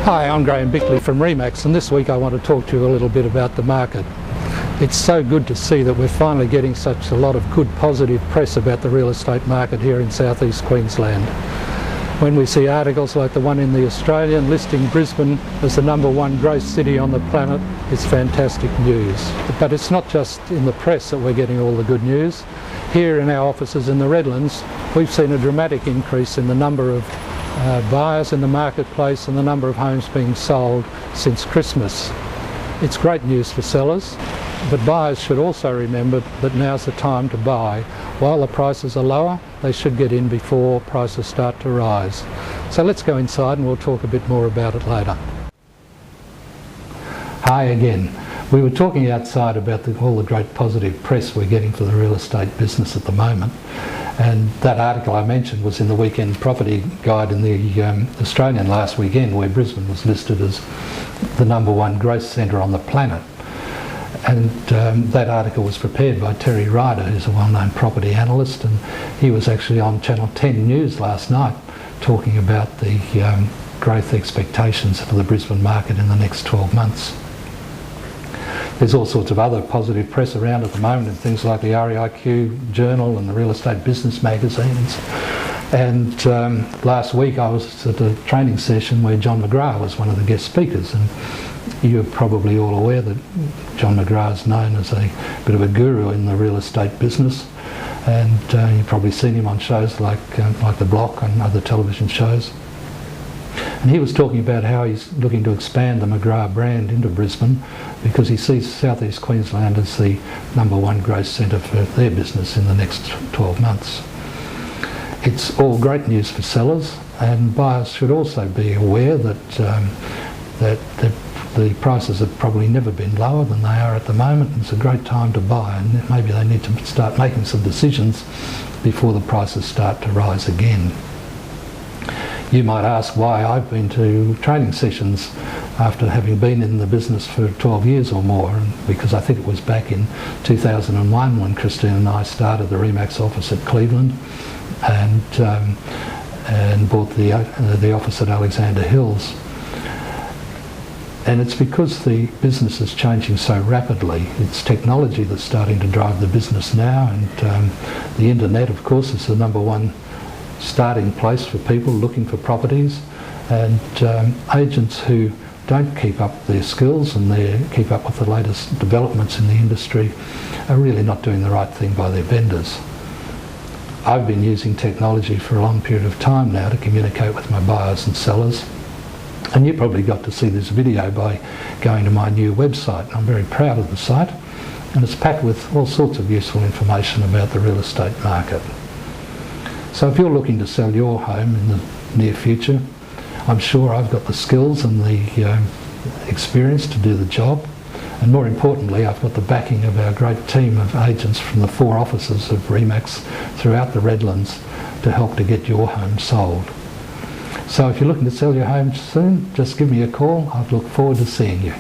Hi, I'm Bickley from Remax, and this week I want to talk to you a little bit about the market. It's so good to see that we're finally getting such a lot of good positive press about the real estate market here in southeast Queensland. When we see articles like the one in The Australian listing Brisbane as the #1 growth city on the planet, it's fantastic news. But it's not just in the press that we're getting all the good news. Here in our offices in the Redlands, we've seen a dramatic increase in the number of buyers in the marketplace and the number of homes being sold since Christmas. It's great news for sellers, but buyers should also remember that now's the time to buy. While the prices are lower, they should get in before prices start to rise. So let's go inside and we'll talk a bit more about it later. Hi again. We were talking outside about all the great positive press we're getting for the real estate business at the moment. And that article I mentioned was in the Weekend Property Guide in the Australian last weekend, where Brisbane was listed as the #1 growth centre on the planet. And that article was prepared by Terry Ryder, who's a well-known property analyst, and he was actually on Channel 10 News last night talking about the growth expectations for the Brisbane market in the next 12 months. There's all sorts of other positive press around at the moment in things like the REIQ Journal and the Real Estate Business magazines. And last week I was at a training session where John McGrath was one of the guest speakers, and you're probably all aware that John McGrath is known as a bit of a guru in the real estate business, and you've probably seen him on shows like The Block and other television shows. And he was talking about how he's looking to expand the McGrath brand into Brisbane because he sees southeast Queensland as the #1 growth centre for their business in the next 12 months. It's all great news for sellers, and buyers should also be aware that the prices have probably never been lower than they are at the moment. It's a great time to buy, and maybe they need to start making some decisions before the prices start to rise again. You might ask why I've been to training sessions after having been in the business for 12 years or more, and because I think it was back in 2001 when Christine and I started the Remax office at Cleveland and bought the office at Alexander Hills. And it's because the business is changing so rapidly. It's technology that's starting to drive the business now, and the internet, of course, is the #1 starting place for people looking for properties, and agents who don't keep up their skills and keep up with the latest developments in the industry are really not doing the right thing by their vendors. I've been using technology for a long period of time now to communicate with my buyers and sellers, and you probably got to see this video by going to my new website. I'm very proud of the site, and it's packed with all sorts of useful information about the real estate market. So if you're looking to sell your home in the near future, I'm sure I've got the skills and the experience to do the job, and more importantly I've got the backing of our great team of agents from the 4 offices of Remax throughout the Redlands to help to get your home sold. So if you're looking to sell your home soon, just give me a call. I'd look forward to seeing you.